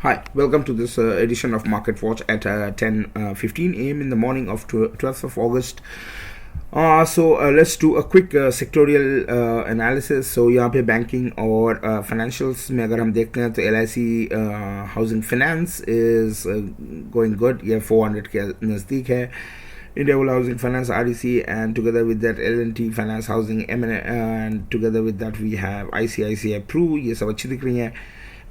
Hi, welcome to this edition of Market Watch at 10:15 a.m. in the morning of 12th of August. Let's do a quick sectorial analysis. So यहाँ पे banking और financials में अगर हम देखते हैं तो LIC housing finance is going good, ये 400 के नज़दीक है. India Housing Finance REC, and together with that L&T Finance Housing M&A, and together with that we have ICICI Pru. ये सब अच्छी दिख रही हैं.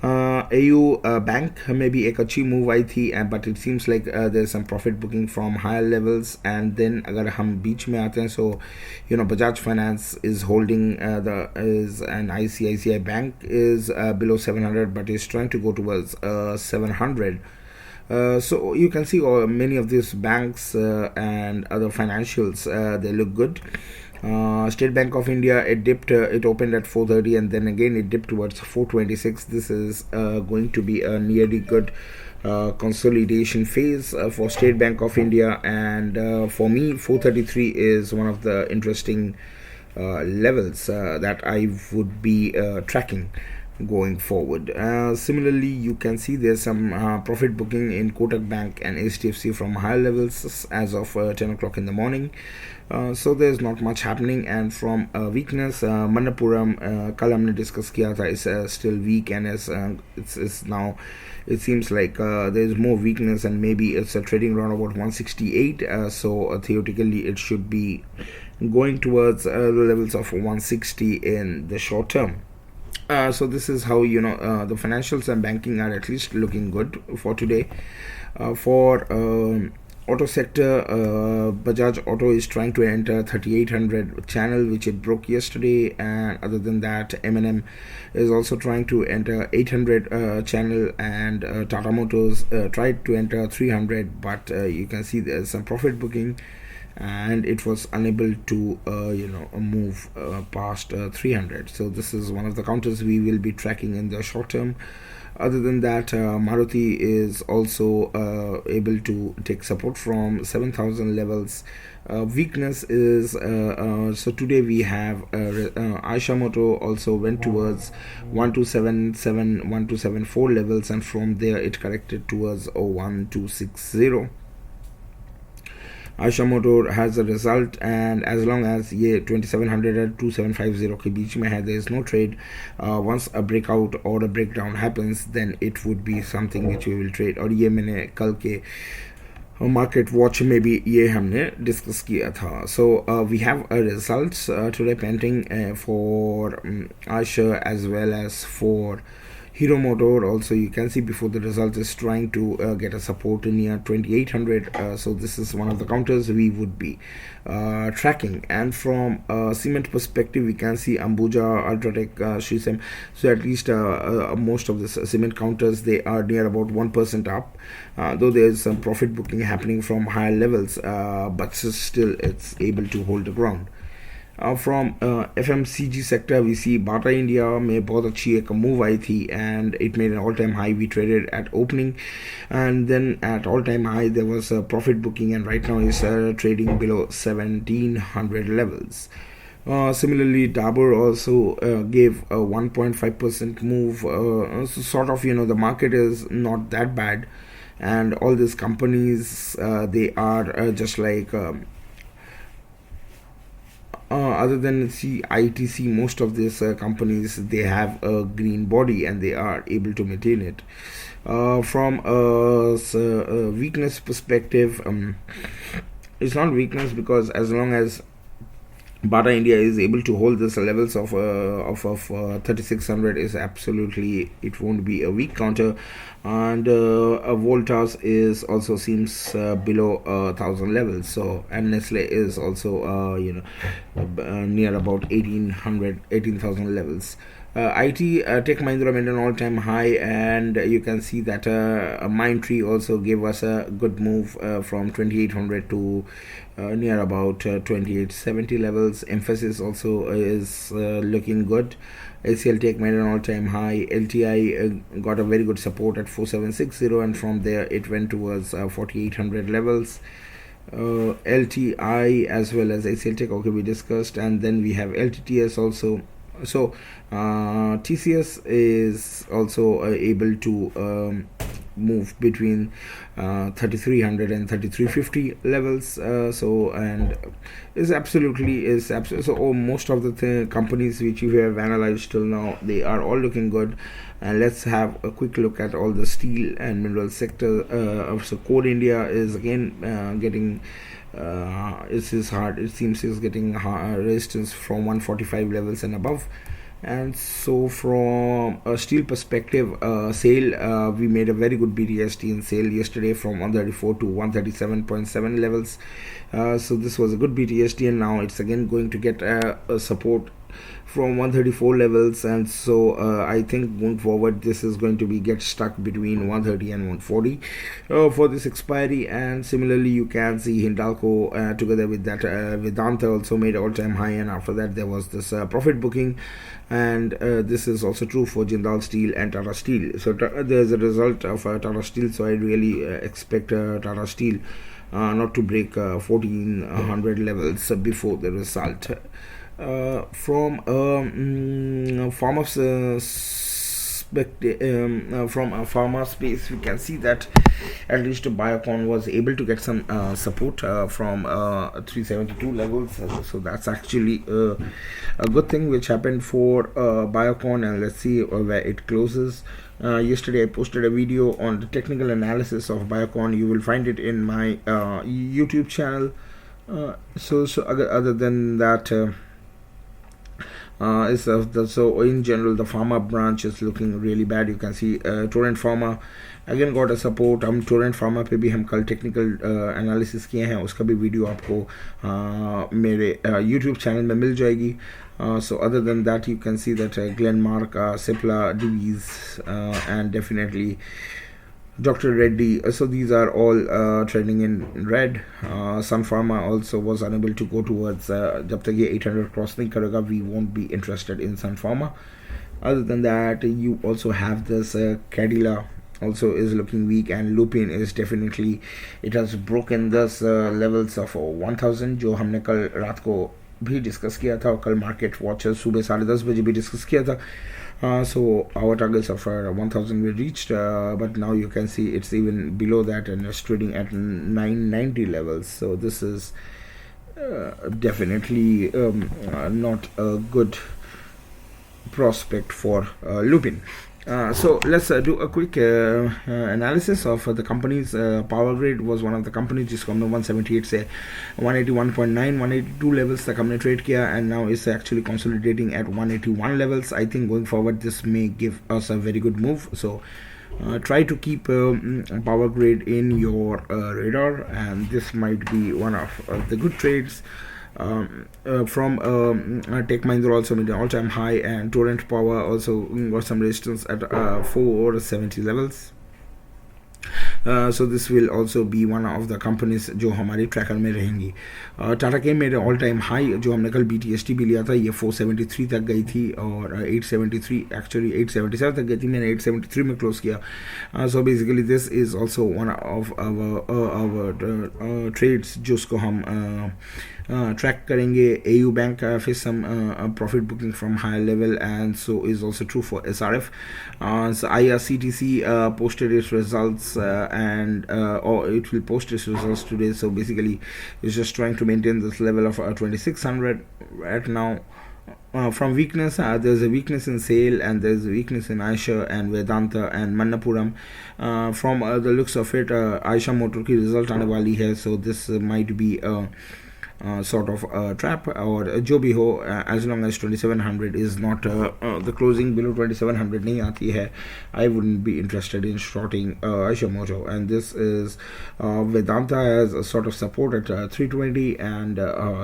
AU Bank में भी एक अच्छी मूव आई थी, but it seems like there's some profit booking from higher levels. And then अगर हम बीच में आते हैं, so Bajaj Finance is holding and ICICI Bank is below 700 but is trying to go towards 700. So you can see many of these banks and other financials, they look good. State Bank of India, it dipped, it opened at 430 and then again it dipped towards 426. This is going to be a nearly good consolidation phase for State Bank of India, and for me 433 is one of the interesting levels that I would be tracking going forward. Similarly, you can see there's some profit booking in Kotak Bank and HDFC from higher levels as of 10 o'clock in the morning. So there's not much happening, and from weakness, Manappuram कल हमने discuss किया था, is still weak, and it's now it seems like there's more weakness, and maybe it's a trading around about 168. So theoretically it should be going towards the levels of 160 in the short term. So this is how the financials and banking are at least looking good for today. For auto sector, Bajaj Auto is trying to enter 3800 channel, which it broke yesterday, and other than that M&M is also trying to enter 800 channel, and Tata Motors tried to enter 300, but you can see there's some profit booking and it was unable to move past 300. So this is one of the counters we will be tracking in the short term. Other than that, Maruti is also able to take support from 7,000 levels. Weakness is so today we have Aisha Moto also went towards 1277 1274 levels, and from there it corrected towards 1260. Aisha Motor has a result, and as long as ये 2700 और 2750 के बीच में है, there is no trade. Once a breakout or a breakdown happens, then it would be something which we will trade. और ये मैंने कल के market watch में भी ये हमने discuss किया था. So we have a results today pending for Aisha as well as for Hero Motor. Also you can see before the result is trying to get a support near 2800. So this is one of the counters we would be tracking. And from cement perspective, we can see Ambuja, Ultratech, Shisem. So at least most of the cement counters, they are near about 1% up, though there is some profit booking happening from higher levels, but still it's able to hold the ground. From FMCG sector, we see Bata India में बहुत अच्छी एक move आई थी, and it made an all-time high. We traded at opening, and then at all-time high there was a profit booking, and right now is trading below 1700 levels. Similarly, Dabur also gave a 1.5% move. So sort of the market is not that bad, and all these companies they are just like other than ITC, most of these companies, they have a green body and they are able to maintain it. From a weakness perspective, it's not weakness, because as long as Bata India is able to hold this levels of 3600 is absolutely, it won't be a weak counter. And Voltas is also seems below 1000 levels. So, and Nestle is also near about 18,000 levels. IT Tech Mahindra made an all-time high, and you can see that Mindtree also gave us a good move from 2800 to near about 2870 levels. Emphasis also is looking good. HCLTECH made an all-time high. LTI got a very good support at 4760, and from there it went towards 4800 levels. LTI as well as HCLTECH, okay, we discussed. And then we have LTTS also. So TCS is also able to move between 3300 and 3350 levels. So and so most of the companies which you have analyzed till now, they are all looking good. And let's have a quick look at all the steel and mineral sector. So Core India is again getting it seems is getting resistance from 145 levels and above. And so from a steel perspective, SAIL, we made a very good BTST in SAIL yesterday from 134 to 137.7 levels. So this was a good BTST, and now it's again going to get a support from 134 levels. And so I think going forward this is going to be get stuck between 130 and 140 for this expiry. And similarly you can see Hindalco together with that Vedanta also made all-time high, and after that there was this profit booking. And this is also true for Jindal Steel and Tata Steel. So there's a result of Tata Steel, so I really expect Tata Steel not to break 1400 levels before the result. From from a pharma space, we can see that at least Biocon was able to get some support from 372 levels. So that's actually a good thing which happened for Biocon, and let's see where it closes. Yesterday I posted a video on the technical analysis of Biocon. You will find it in my YouTube channel. So other than that, so in general the pharma branch is looking really bad. You can see Torrent Pharma again got a support. हम Torrent Pharma पे भी हम कल technical analysis किए हैं, उसका भी video आपको मेरे YouTube चैनल में मिल जाएगी. So other than that you can see that Glenmark, Cipla, Divi's, and definitely Dr. Reddy, so these are all trading in red. Sun Pharma also was unable to go towards जब तक ये 800 cross नहीं करेगा, we won't be interested in Sun Pharma. Other than that, you also have this Cadila also is looking weak, and Lupin is definitely, it has broken this levels of 1000 जो हमने कल रात को भी डिस्कस किया था, और कल मार्केट वॉचर्स सुबह 10:30 बजे भी डिस्कस किया था. So our targets of 1000 were reached, but now you can see it's even below that and it's trading at 990 levels. So this is definitely not a good prospect for Lupin. So let's do a quick analysis of the companies. POWERGRID was one of the companies जिसको हमने 178 से 181.9 182 levels तक हमने trade किया, and now it's actually consolidating at 181 levels. I think going forward this may give us a very good move. So try to keep POWERGRID in your radar, and this might be one of the good trades. From Tech Mahindra also made an all-time high, and Torrent Power also got some resistance at 470 levels. So this will also be one of the companies जो हमारे tracker में रहेंगी. टाटा के मेरे all time high जो हमने कल BTST भी लिया था, ये 473 तक गई थी, और 873 एक्चुअली 877 तक गई थी, मैंने 873 में क्लोज किया. So basically this is also one of our trades जिसको हम track करेंगे. AU Bank faced some profit booking from higher level, and so is also true for SRF. So IRCTC posted its results, or it will post its results today. So basically it's just trying to maintain this level of 2600 right now. From weakness, there's a weakness in SAIL, and there's a weakness in Aisha and Vedanta and Manappuram. From the looks of it, Aisha Motor की result आने वाली है, so this might be sort of a trap, or जो भी हो, as long as 2700 is not the closing below 2700 नहीं आती है, I wouldn't be interested in shorting Aisha Motor. And this is Vedanta has a sort of support at 320, and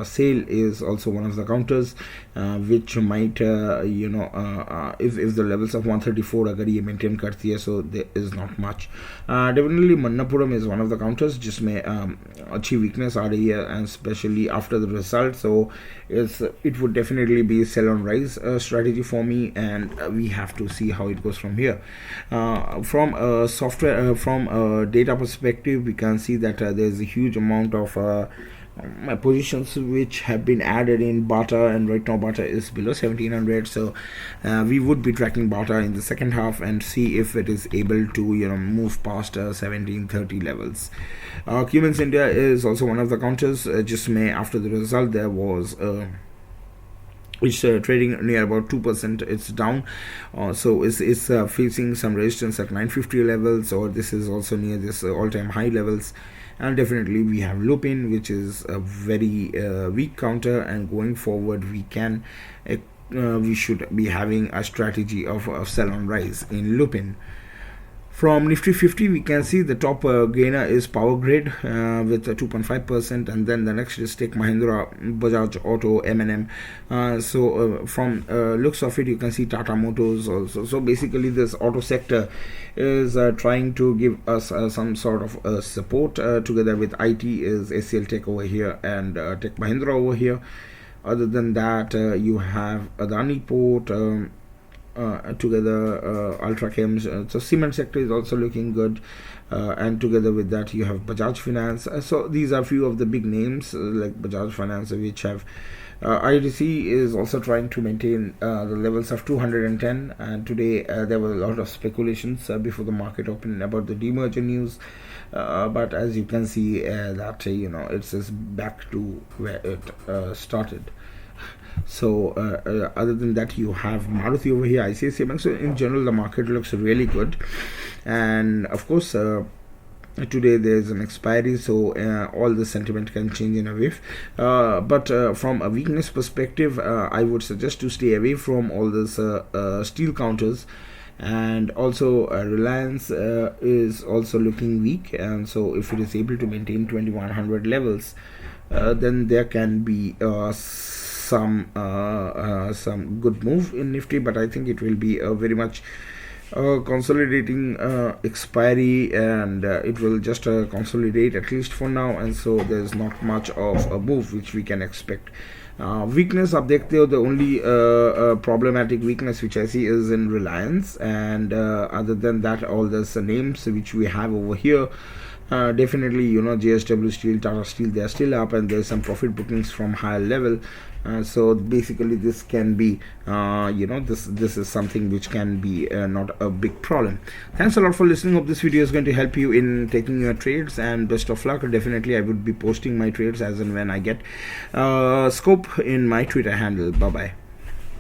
SAIL is also one of the counters which might if the levels of 134 अगर ये maintain करती है, so there is not much. Definitely Manappuram is one of the counters जिसमें अच्छी weakness आ रही है, and especially after the result. So it would definitely be sell on rise strategy for me, and we have to see how it goes from here. From a software from a data perspective, we can see that there's a huge amount of my positions which have been added in BATA, and right now BATA is below 1700, so we would be tracking BATA in the second half and see if it is able to move past 1730 levels. Cummins India is also one of the counters. Just after the result there was it's trading near about 2%. It's down, so it's facing some resistance at 950 levels, or this is also near this all-time high levels. And definitely we have Lupin, which is a very weak counter, and going forward we should be having a strategy of sell on rise in Lupin. From Nifty 50, we can see the top gainer is POWERGRID with 2.5%, and then the next is TECHM Mahindra, Bajaj Auto, M&M. So from looks of it, you can see Tata Motors also. So basically this auto sector is trying to give us some sort of support. Together with IT is HCLTECH over here and TECHM Mahindra over here. Other than that, you have Adani Port, together Ultra Chems. So cement sector is also looking good, and together with that you have Bajaj Finance. So these are few of the big names like Bajaj Finance, which have IRCTC is also trying to maintain the levels of 210, and today there were a lot of speculations before the market opened about the demerger news, but as you can see that it's back to where it started. So other than that, you have Maruti over here, ICICI Bank. So in general the market looks really good, and of course today there's an expiry, so all the sentiment can change in a whiff, but from a weakness perspective, I would suggest to stay away from all this steel counters. And also Reliance is also looking weak, and so if it is able to maintain 2100 levels, then there can be some good move in Nifty, but I think it will be very much consolidating expiry, and it will just consolidate at least for now, and so there's not much of a move which we can expect. Weakness up there, the only problematic weakness which I see is in Reliance, and other than that, all the names which we have over here, definitely JSW Steel, Tata Steel, they are still up, and there's some profit bookings from higher level. So basically this can be this is something which can be not a big problem. Thanks a lot for listening. Hope this video is going to help you in taking your trades, and best of luck. Definitely I would be posting my trades as and when I get scope in my Twitter handle. Bye bye.